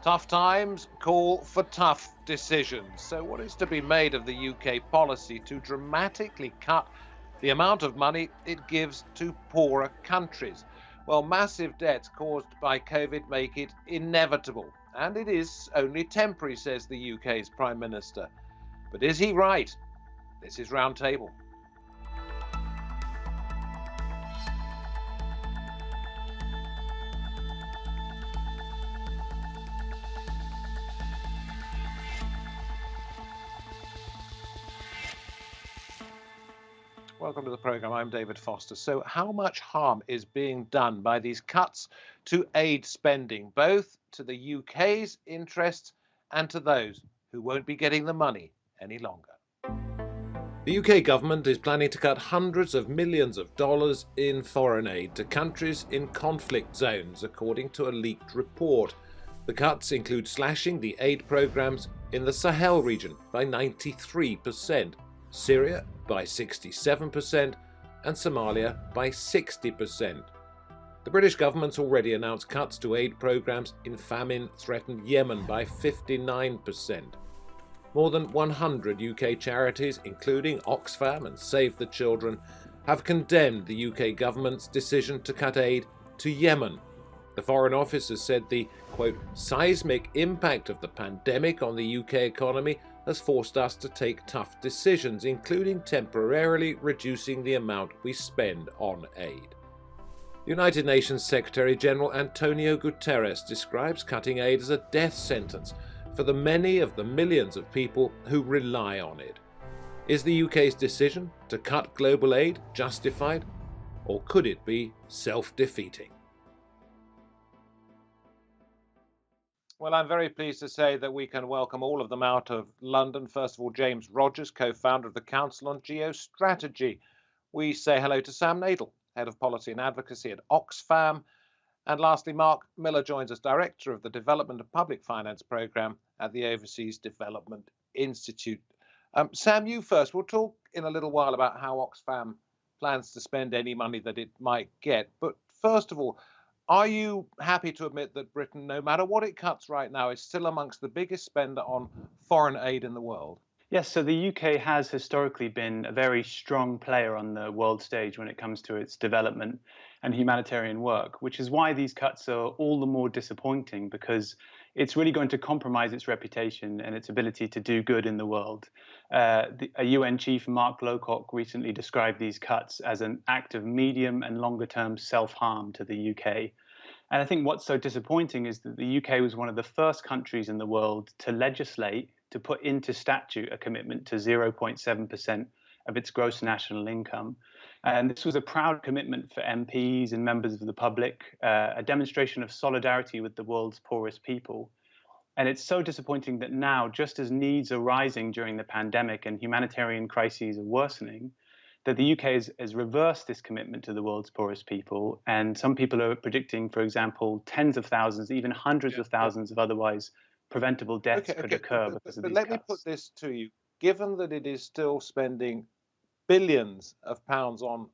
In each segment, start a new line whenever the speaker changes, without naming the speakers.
Tough times call for tough decisions. So, what is to be made of the UK policy to dramatically cut the amount of money it gives to poorer countries? Well, massive debts caused by COVID make it inevitable, and it is only temporary, says the UK's Prime Minister. But is he right? This is Roundtable. Welcome to the programme. I'm David Foster. So, how much harm is being done by these cuts to aid spending, both to the UK's interests and to those who won't be getting the money any longer? The UK government is planning to cut hundreds of millions of dollars in foreign aid to countries in conflict zones, according to a leaked report. The cuts include slashing the aid programmes in the Sahel region by 93%, Syria by 67%, and Somalia by 60%. The British government's already announced cuts to aid programmes in famine-threatened Yemen by 59%. More than 100 UK charities, including Oxfam and Save the Children, have condemned the UK government's decision to cut aid to Yemen. The Foreign Office has said the, quote, seismic impact of the pandemic on the UK economy has forced us to take tough decisions, including temporarily reducing the amount we spend on aid. United Nations Secretary-General Antonio Guterres describes cutting aid as a death sentence for the many of the millions of people who rely on it. Is the UK's decision to cut global aid justified, or could it be self-defeating? Well, I'm very pleased to say that we can welcome all of them out of London. First of all, James Rogers, co-founder of the Council on Geostrategy. We say hello to Sam Nadel, Head of Policy and Advocacy at Oxfam. And lastly, Mark Miller joins us, Director of the Development and Public Finance Programme at the Overseas Development Institute. Sam, you first. We'll talk in a little while about how Oxfam plans to spend any money that it might get. But first of all, are you happy to admit that Britain, no matter what it cuts right now, is still amongst the biggest spender on foreign aid in the world?
Yes, so the UK has historically been a very strong player on the world stage when it comes to its development and humanitarian work, which is why these cuts are all the more disappointing, because it's really going to compromise its reputation and its ability to do good in the world. A UN chief, Mark Lowcock, recently described these cuts as an act of medium and longer term self-harm to the UK. And I think what's so disappointing is that the UK was one of the first countries in the world to legislate to put into statute a commitment to 0.7% of its gross national income. And this was a proud commitment for MPs and members of the public, a demonstration of solidarity with the world's poorest people. And it's so disappointing that now, just as needs are rising during the pandemic and humanitarian crises are worsening, that the UK has reversed this commitment to the world's poorest people. And some people are predicting, for example, tens of thousands, even hundreds of thousands of otherwise preventable deaths could occur because of these cuts.
Let me put this to you. Given that it is still spending billions of pounds on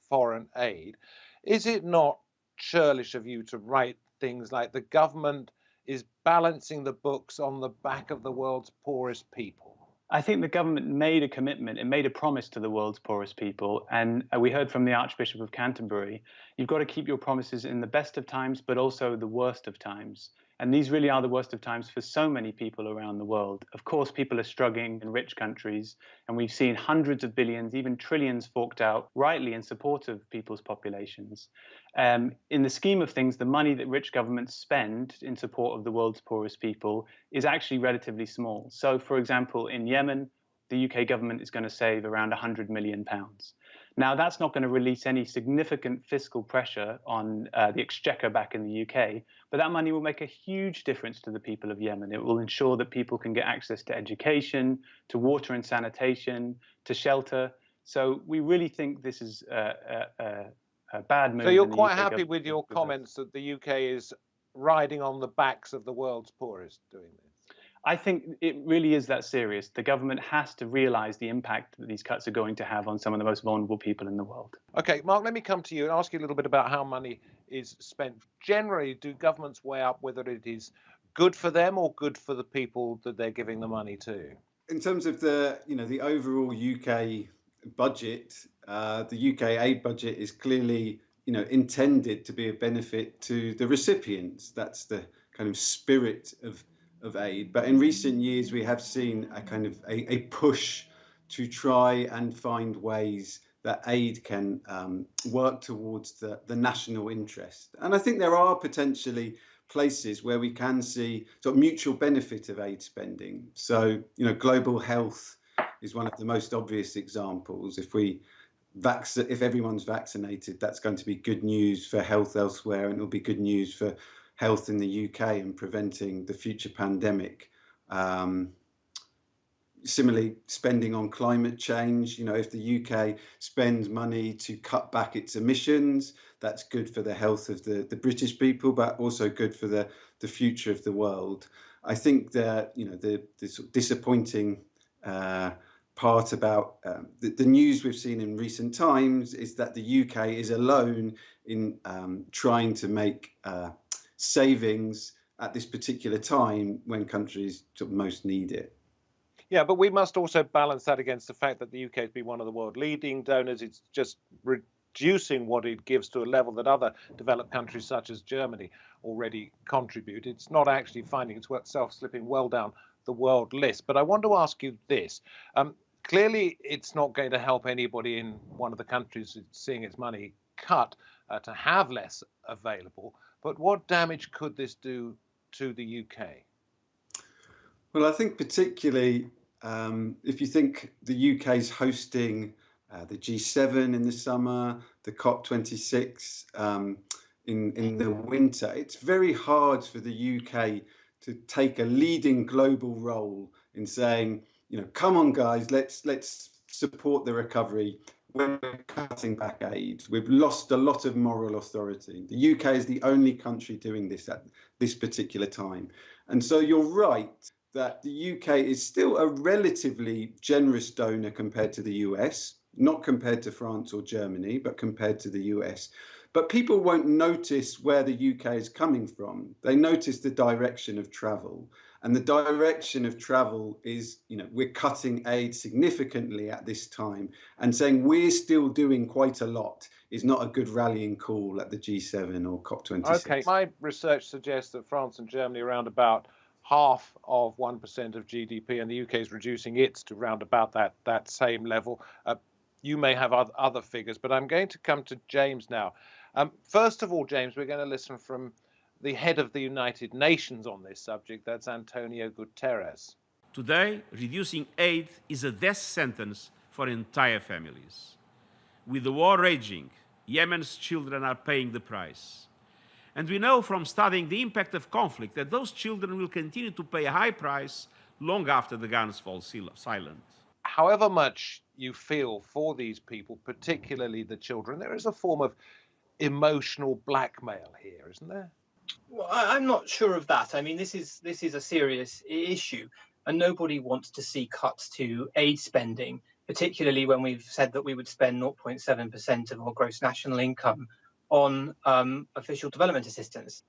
foreign aid, is it not churlish of you to write things like the government is balancing the books on the back of the world's poorest people?
I think the government made a commitment, it made a promise to the world's poorest people. And we heard from the Archbishop of Canterbury, you've got to keep your promises in the best of times, but also the worst of times. And these really are the worst of times for so many people around the world. Of course, people are struggling in rich countries, and we've seen hundreds of billions, even trillions forked out rightly in support of people's populations. In the scheme of things, the money that rich governments spend in support of the world's poorest people is actually relatively small. So, for example, in Yemen, the UK government is going to save around £100 million. Now, that's not going to release any significant fiscal pressure on the exchequer back in the UK, but that money will make a huge difference to the people of Yemen. It will ensure that people can get access to education, to water and sanitation, to shelter. So we really think this is a bad move.
So you're quite happy with your comments that the UK is riding on the backs of the world's poorest doing this?
I think it really is that serious. The government has to realize the impact that these cuts are going to have on some of the most vulnerable people in the world.
Okay, Mark, let me come to you and ask you a little bit about how money is spent. Generally, do governments weigh up whether it is good for them or good for the people that they're giving the money to?
In terms of the overall UK budget, the UK aid budget is clearly intended to be a benefit to the recipients. That's the kind of spirit of aid. But in recent years, we have seen a kind of a push to try and find ways that aid can work towards the national interest. And I think there are potentially places where we can see sort of mutual benefit of aid spending. So, global health is one of the most obvious examples. If everyone's vaccinated, that's going to be good news for health elsewhere, and it'll be good news for health in the UK and preventing the future pandemic. Similarly, spending on climate change, if the UK spends money to cut back its emissions, that's good for the health of the British people, but also good for the future of the world. I think that, the sort of disappointing part about the news we've seen in recent times is that the UK is alone in trying to make savings at this particular time when countries sort of most need it.
Yeah, but we must also balance that against the fact that the UK has been one of the world leading donors. It's just reducing what it gives to a level that other developed countries such as Germany already contribute. It's not actually finding itself slipping well down the world list. But I want to ask you this. Clearly, it's not going to help anybody in one of the countries seeing its money cut to have less available. But what damage could this do to the UK?
Well, I think particularly if you think the UK is hosting the G7 in the summer, the COP26 in the winter, it's very hard for the UK to take a leading global role in saying, come on, guys, let's support the recovery. We're cutting back aid. We've lost a lot of moral authority. The UK is the only country doing this at this particular time. And so you're right that the UK is still a relatively generous donor compared to the US, not compared to France or Germany, but compared to the US. But people won't notice where the UK is coming from. They notice the direction of travel. And the direction of travel is, we're cutting aid significantly at this time, and saying we're still doing quite a lot is not a good rallying call at the G7 or COP26.
Okay, my research suggests that France and Germany are around about half of 1% of GDP, and the UK is reducing its to round about that same level. You may have other figures, but I'm going to come to James now. First of all, James, we're going to listen from the head of the United Nations on this subject. That's Antonio Guterres.
Today, reducing aid is a death sentence for entire families. With the war raging, Yemen's children are paying the price. And we know from studying the impact of conflict that those children will continue to pay a high price long after the guns fall silent.
However much you feel for these people, particularly the children, there is a form of emotional blackmail here, isn't there?
Well, I'm not sure of that. I mean, this is a serious issue, and nobody wants to see cuts to aid spending, particularly when we've said that we would spend 0.7% of our gross national income on official development assistance.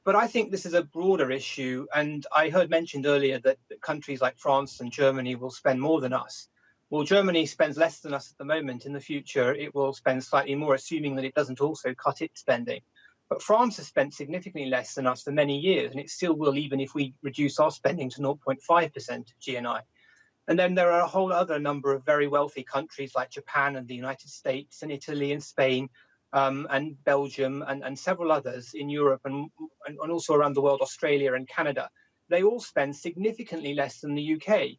But I think this is a broader issue, and I heard mentioned earlier that countries like France and Germany will spend more than us. Well, Germany spends less than us at the moment. In the future, it will spend slightly more, assuming that it doesn't also cut its spending. But France has spent significantly less than us for many years, and it still will, even if we reduce our spending to 0.5% of GNI. And then there are a whole other number of very wealthy countries like Japan and the United States and Italy and Spain and Belgium and several others in Europe and also around the world, Australia and Canada. They all spend significantly less than the UK.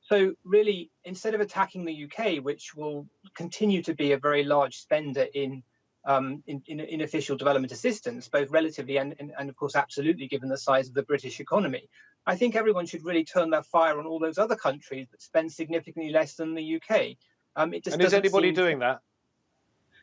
So really, instead of attacking the UK, which will continue to be a very large spender in official development assistance, both relatively and of course absolutely given the size of the British economy, I think everyone should really turn their fire on all those other countries that spend significantly less than the UK.
And is anybody doing that?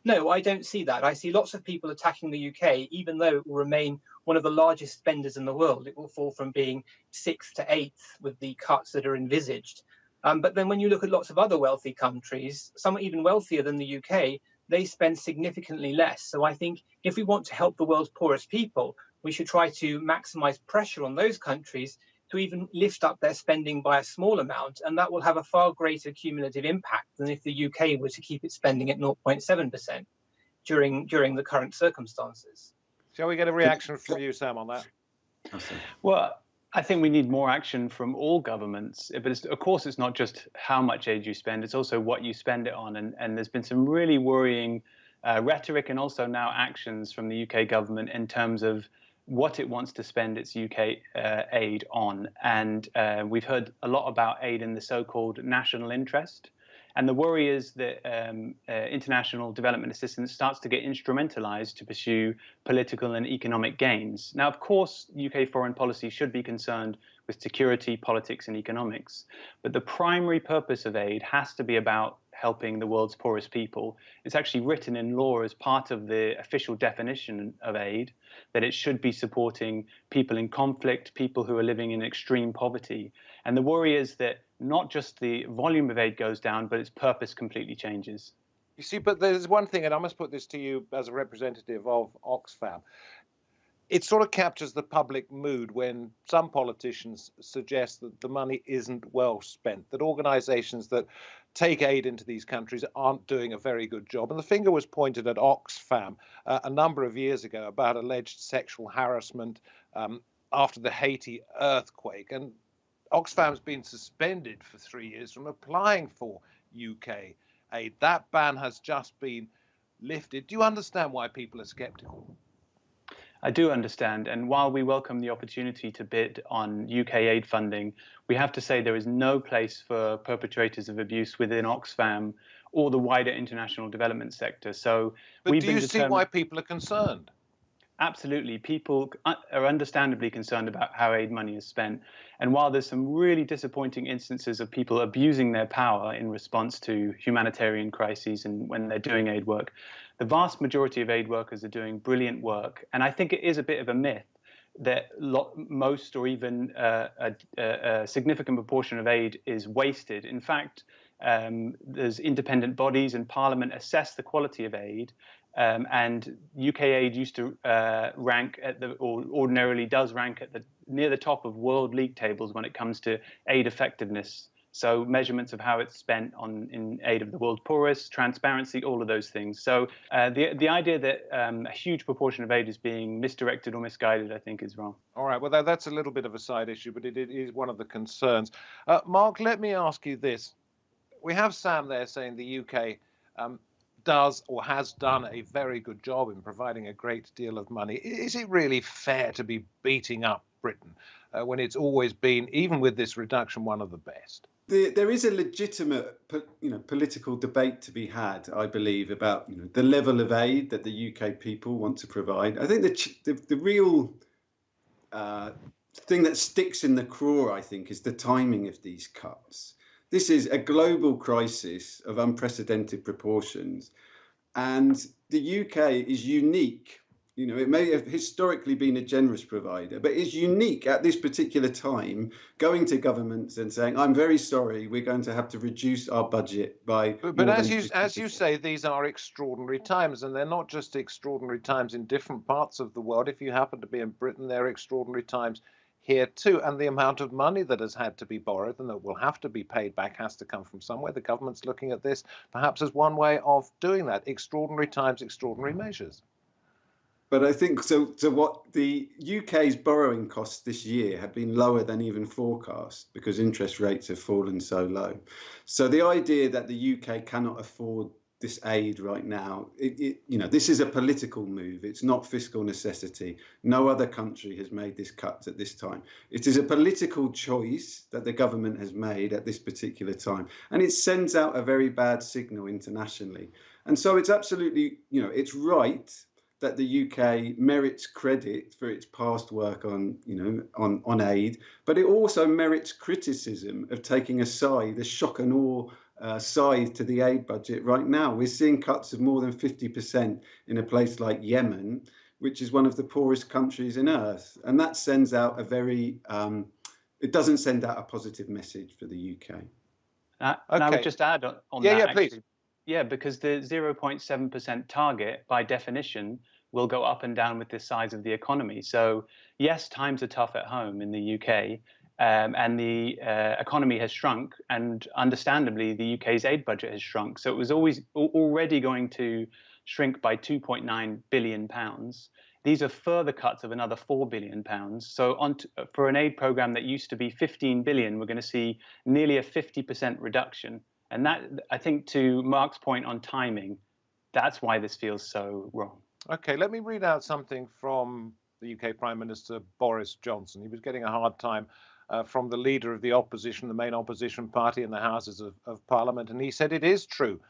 No, I don't see that. I see lots of people attacking the UK, even though it will remain one of the largest spenders in the world. It will fall from being 6th to 8th with the cuts that are envisaged. But then when you look at lots of other wealthy countries, some even wealthier than the UK, they spend significantly less. So I think if we want to help the world's poorest people, we should try to maximise pressure on those countries to even lift up their spending by a small amount, and that will have a far greater cumulative impact than if the UK were to keep its spending at 0.7% during the current circumstances.
Shall we get a reaction from you, Sam, on that?
Well, I think we need more action from all governments, but of course it's not just how much aid you spend, it's also what you spend it on, and there's been some really worrying rhetoric and also now actions from the UK government in terms of what it wants to spend its UK aid on. And we've heard a lot about aid in the so-called national interest. And the worry is that international development assistance starts to get instrumentalized to pursue political and economic gains. Now, of course, UK foreign policy should be concerned with security, politics, and economics. But the primary purpose of aid has to be about helping the world's poorest people. It's actually written in law as part of the official definition of aid that it should be supporting people in conflict, people who are living in extreme poverty. And the worry is that not just the volume of aid goes down, but its purpose completely changes.
You see, but there's one thing, and I must put this to you as a representative of Oxfam. It sort of captures the public mood when some politicians suggest that the money isn't well spent, that organisations that take aid into these countries aren't doing a very good job. And the finger was pointed at Oxfam a number of years ago about alleged sexual harassment after the Haiti earthquake. And Oxfam's been suspended for 3 years from applying for UK aid. That ban has just been lifted. Do you understand why people are sceptical?
I do understand, and while we welcome the opportunity to bid on UK aid funding, we have to say there is no place for perpetrators of abuse within Oxfam or the wider international development sector. So,
but do you see why people are concerned?
Absolutely. People are understandably concerned about how aid money is spent. And while there's some really disappointing instances of people abusing their power in response to humanitarian crises and when they're doing aid work, the vast majority of aid workers are doing brilliant work. And I think it is a bit of a myth that most or even a significant proportion of aid is wasted. In fact, there's independent bodies and Parliament assess the quality of aid. And UK aid used to rank at or ordinarily does rank at near the top of world league tables when it comes to aid effectiveness. So measurements of how it's spent in aid of the world's poorest, transparency, all of those things. So the idea that a huge proportion of aid is being misdirected or misguided, I think, is wrong.
All right. Well, that's a little bit of a side issue, but it is one of the concerns. Mark, let me ask you this. We have Sam there saying the UK does or has done a very good job in providing a great deal of money. Is it really fair to be beating up Britain when it's always been, even with this reduction, one of the best?
There is a legitimate, political debate to be had, I believe, about the level of aid that the UK people want to provide. I think the real thing that sticks in the craw, I think, is the timing of these cuts. This is a global crisis of unprecedented proportions, and the UK is unique. It may have historically been a generous provider, but it's unique at this particular time, going to governments and saying, "I'm very sorry, we're going to have to reduce our budget by."
But as you say, these are extraordinary times, and they're not just extraordinary times in different parts of the world. If you happen to be in Britain, they're extraordinary times here too, and the amount of money that has had to be borrowed and that will have to be paid back has to come from somewhere. The government's looking at this perhaps as one way of doing that. Extraordinary times, extraordinary measures.
But I think so what the UK's borrowing costs this year have been lower than even forecast because interest rates have fallen so low. So the idea that the UK cannot afford this aid right now, this is a political move. It's not fiscal necessity. No other country has made this cut at this time. It is a political choice that the government has made at this particular time. And it sends out a very bad signal internationally. And so it's absolutely, it's right that the UK merits credit for its past work on aid, but it also merits criticism of taking a side, a shock and awe side to the aid budget right now. We're seeing cuts of more than 50% in a place like Yemen, which is one of the poorest countries in Earth. And that sends out it doesn't send out a positive message for the UK.
And I would just add on that.
Yeah, please.
Yeah, because the 0.7% target, by definition, will go up and down with the size of the economy. So yes, times are tough at home in the UK, and the economy has shrunk, and understandably, the UK's aid budget has shrunk. So it was already going to shrink by £2.9 billion. These are further cuts of another £4 billion. So for an aid program that used to be 15 billion, we're going to see nearly a 50% reduction. And that, I think, to Mark's point on timing, that's why this feels so wrong.
Okay, let me read out something from the UK Prime Minister Boris Johnson. He was getting a hard time from the leader of the opposition, the main opposition party in the Houses of Parliament. And he said it is true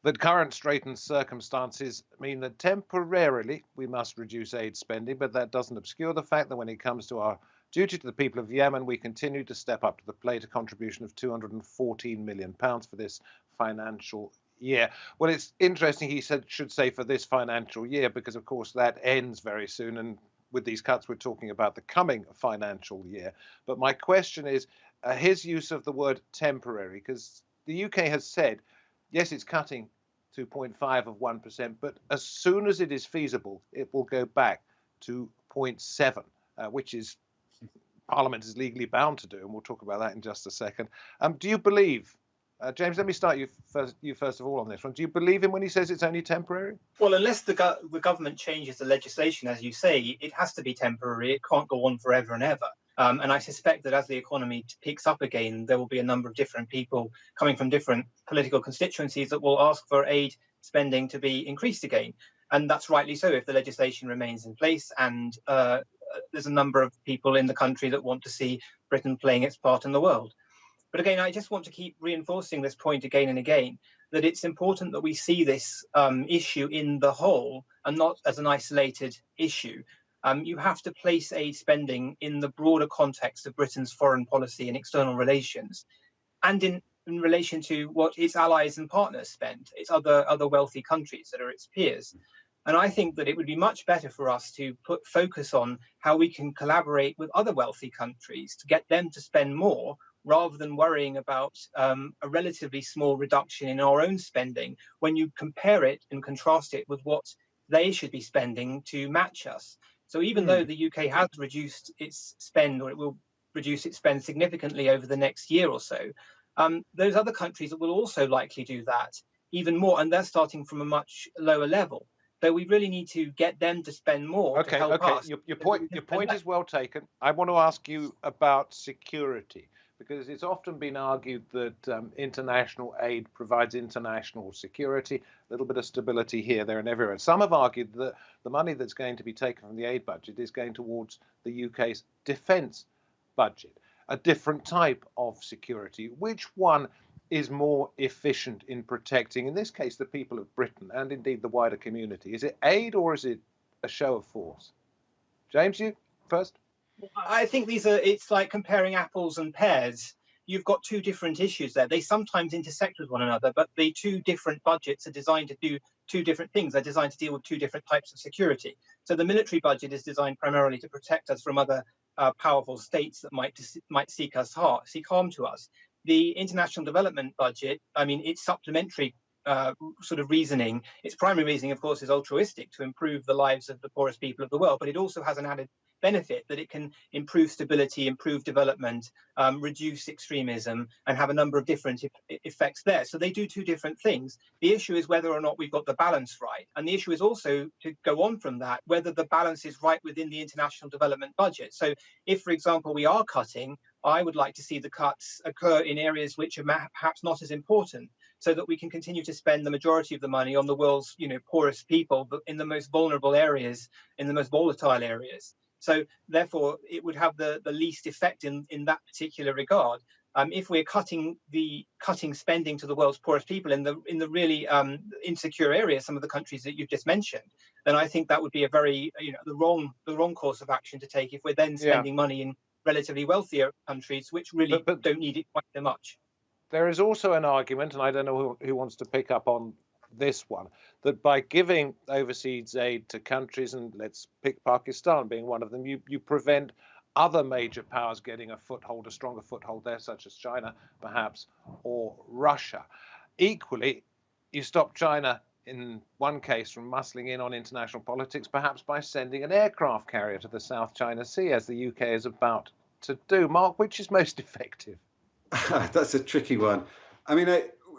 that current straitened circumstances mean that temporarily we must reduce aid spending, but that doesn't obscure the fact that when it comes to our duty to the people of Yemen, we continue to step up to the plate, a contribution of £214 million for this financial year. Well, it's interesting he should say for this financial year, because of course that ends very soon, and with these cuts we're talking about the coming financial year. But my question is his use of the word temporary, because the UK has said, yes, it's cutting 2.5 of 1%, but as soon as it is feasible, it will go back to 0.7, which is Parliament is legally bound to do, and we'll talk about that in just a second. Do you believe, James, let me start you first of all on this one. Do you believe him when he says it's only temporary?
Well, unless the government changes the legislation, as you say, it has to be temporary. It can't go on forever and ever. And I suspect that as the economy picks up again, there will be a number of different people coming from different political constituencies that will ask for aid spending to be increased again. And that's rightly so if the legislation remains in place, and there's a number of people in the country that want to see Britain playing its part in the world. But again, I just want to keep reinforcing this point again and again, that it's important that we see this issue in the whole and not as an isolated issue. You have to place aid spending in the broader context of Britain's foreign policy and external relations, and in relation to what its allies and partners spend, its other wealthy countries that are its peers. And I think that it would be much better for us to put focus on how we can collaborate with other wealthy countries to get them to spend more, rather than worrying about a relatively small reduction in our own spending when you compare it and contrast it with what they should be spending to match us. So even though the UK has reduced its spend, or it will reduce its spend significantly over the next year or so, those other countries will also likely do that even more, and they're starting from a much lower level. So we really need to get them to spend more to help us.
Your point is well taken. I want to ask you about security, because it's often been argued that international aid provides international security, a little bit of stability here, there, and everywhere. Some have argued that the money that's going to be taken from the aid budget is going towards the UK's defence budget, a different type of security. Which one is more efficient in protecting, in this case, the people of Britain and indeed the wider community? Is it aid or is it a show of force? James, you first.
I think it's like comparing apples and pears. You've got two different issues there. They sometimes intersect with one another, but the two different budgets are designed to do two different things. They're designed to deal with two different types of security. So the military budget is designed primarily to protect us from other powerful states that might seek harm to us. The international development budget, I mean, it's supplementary sort of reasoning. Its primary reasoning, of course, is altruistic, to improve the lives of the poorest people of the world, but it also has an added benefit that it can improve stability, improve development, reduce extremism, and have a number of different effects there. So they do two different things. The issue is whether or not we've got the balance right. And the issue is also, to go on from that, whether the balance is right within the international development budget. So if, for example, we are cutting, I would like to see the cuts occur in areas which are perhaps not as important, so that we can continue to spend the majority of the money on the world's poorest people, but in the most vulnerable areas, in the most volatile areas. So therefore, it would have the least effect in that particular regard. If we're cutting spending to the world's poorest people in the really insecure areas, some of the countries that you've just mentioned, then I think that would be a very the wrong course of action to take. If we're then spending money in relatively wealthier countries, which really don't need it quite so much.
There is also an argument, and I don't know who wants to pick up on this one, that by giving overseas aid to countries, and let's pick Pakistan being one of them, you prevent other major powers getting a stronger foothold there, such as China, perhaps, or Russia. Equally, you stop China in one case, from muscling in on international politics, perhaps by sending an aircraft carrier to the South China Sea, as the UK is about to do. Mark, which is most effective?
That's a tricky one. I mean,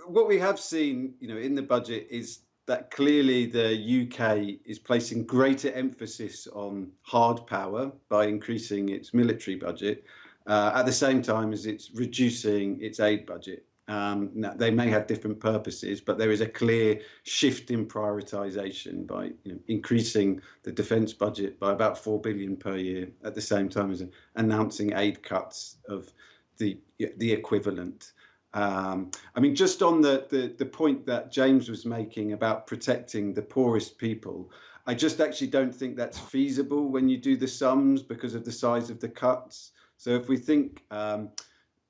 what we have seen, in the budget is that clearly the UK is placing greater emphasis on hard power by increasing its military budget, at the same time as it's reducing its aid budget. Now, they may have different purposes, but there is a clear shift in prioritisation by increasing the defence budget by about 4 billion per year, at the same time as announcing aid cuts of the equivalent. I mean, just on the point that James was making about protecting the poorest people, I just actually don't think that's feasible when you do the sums because of the size of the cuts. So if we think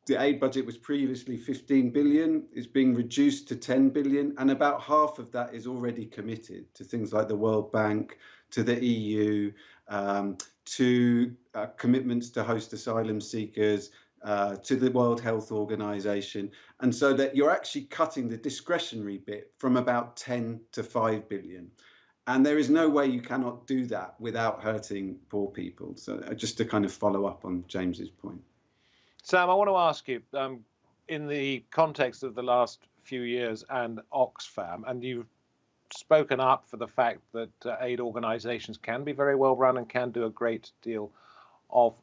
the aid budget was previously 15 billion, it's being reduced to 10 billion, and about half of that is already committed to things like the World Bank, to the EU, to commitments to host asylum seekers, to the World Health Organization. And so that you're actually cutting the discretionary bit from about 10 to 5 billion. And there is no way you cannot do that without hurting poor people. So just to kind of follow up on James's point.
Sam, I want to ask you, in the context of the last few years and Oxfam, and you've spoken up for the fact that aid organizations can be very well run and can do a great deal of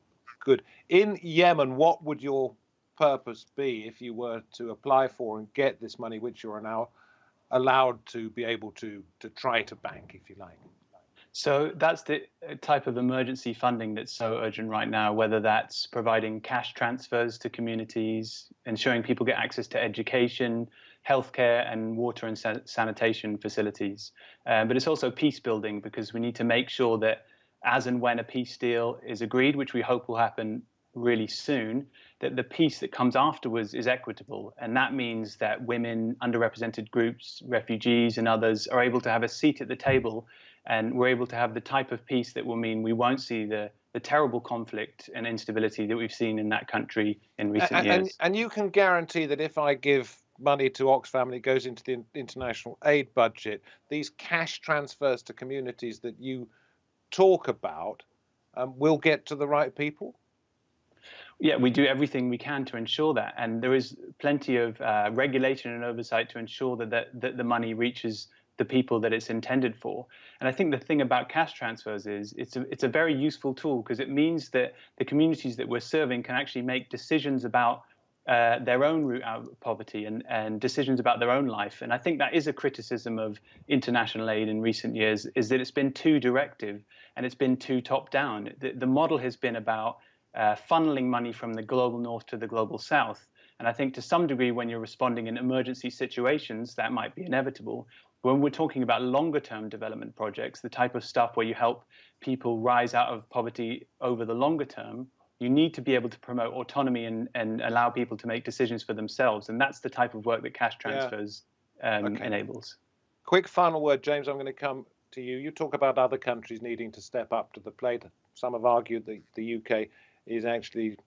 good. In Yemen, what would your purpose be if you were to apply for and get this money, which you are now allowed to be able to try to bank, if you like?
So that's the type of emergency funding that's so urgent right now, whether that's providing cash transfers to communities, ensuring people get access to education, healthcare and water and sanitation facilities. But it's also peace building, because we need to make sure that as and when a peace deal is agreed, which we hope will happen really soon, that the peace that comes afterwards is equitable. And that means that women, underrepresented groups, refugees and others are able to have a seat at the table, and we're able to have the type of peace that will mean we won't see the terrible conflict and instability that we've seen in that country in recent years.
And you can guarantee that if I give money to Oxfam and it goes into the international aid budget, these cash transfers to communities that you talk about will get to the right people?
Yeah, we do everything we can to ensure that, and there is plenty of regulation and oversight to ensure that the money reaches the people that it's intended for. And I think the thing about cash transfers is it's a very useful tool, because it means that the communities that we're serving can actually make decisions about their own route out of poverty and decisions about their own life. And I think that is a criticism of international aid in recent years, is that it's been too directive and it's been too top down. The model has been about funneling money from the global north to the global south. And I think to some degree, when you're responding in emergency situations, that might be inevitable. When we're talking about longer term development projects, the type of stuff where you help people rise out of poverty over the longer term, you need to be able to promote autonomy and allow people to make decisions for themselves. And that's the type of work that cash transfers enables.
Quick final word, James, I'm going to come to you. You talk about other countries needing to step up to the plate. Some have argued that the UK is actually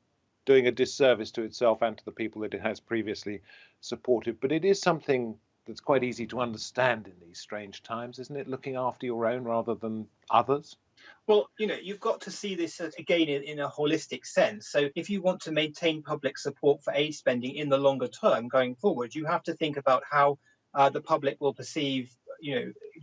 doing a disservice to itself and to the people that it has previously supported. But it is something that's quite easy to understand in these strange times, isn't it? Looking after your own rather than others.
Well, you've got to see this again in a holistic sense. So if you want to maintain public support for aid spending in the longer term going forward, you have to think about how the public will perceive,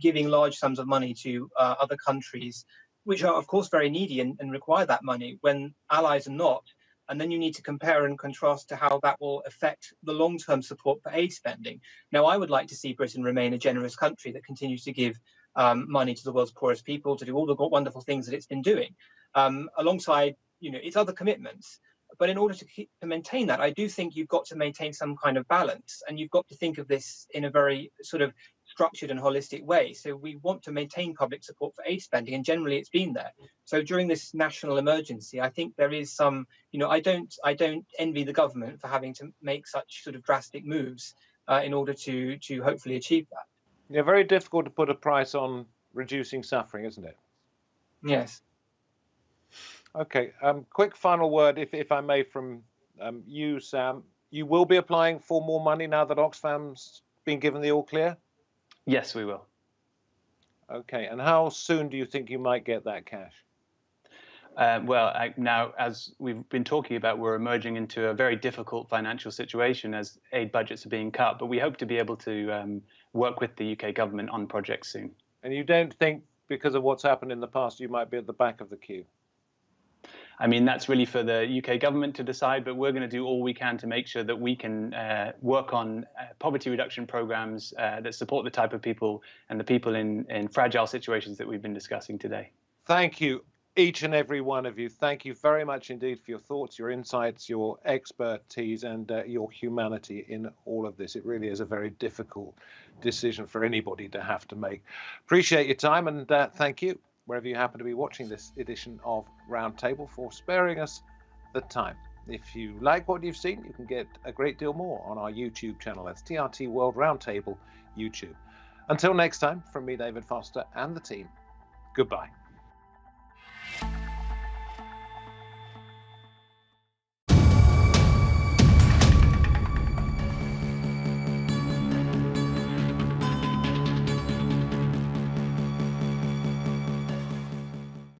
giving large sums of money to other countries, which are, of course, very needy and require that money, when allies are not. And then you need to compare and contrast to how that will affect the long-term support for aid spending. Now, I would like to see Britain remain a generous country that continues to give money to the world's poorest people, to do all the wonderful things that it's been doing, alongside its other commitments. But in order to maintain that, I do think you've got to maintain some kind of balance, and you've got to think of this in a very sort of structured and holistic way. So we want to maintain public support for aid spending, and generally it's been there. So during this national emergency, I think there is some, I don't envy the government for having to make such sort of drastic moves in order to hopefully achieve that.
Yeah, very difficult to put a price on reducing suffering, isn't it?
Yes.
Okay. Quick final word, if I may, from you, Sam. You will be applying for more money now that Oxfam's been given the all clear?
Yes, we will.
Okay, and how soon do you think you might get that cash?
Now, as we've been talking about, we're emerging into a very difficult financial situation as aid budgets are being cut, but we hope to be able to work with the UK government on projects soon.
And you don't think, because of what's happened in the past, you might be at the back of the queue?
I mean, that's really for the UK government to decide, but we're going to do all we can to make sure that we can work on poverty reduction programs that support the type of people and the people in fragile situations that we've been discussing today.
Thank you, each and every one of you. Thank you very much indeed for your thoughts, your insights, your expertise, and your humanity in all of this. It really is a very difficult decision for anybody to have to make. Appreciate your time, and thank you, wherever you happen to be watching this edition of Roundtable, for sparing us the time. If you like what you've seen, you can get a great deal more on our YouTube channel. That's TRT World Roundtable YouTube. Until next time, from me, David Foster, and the team, goodbye.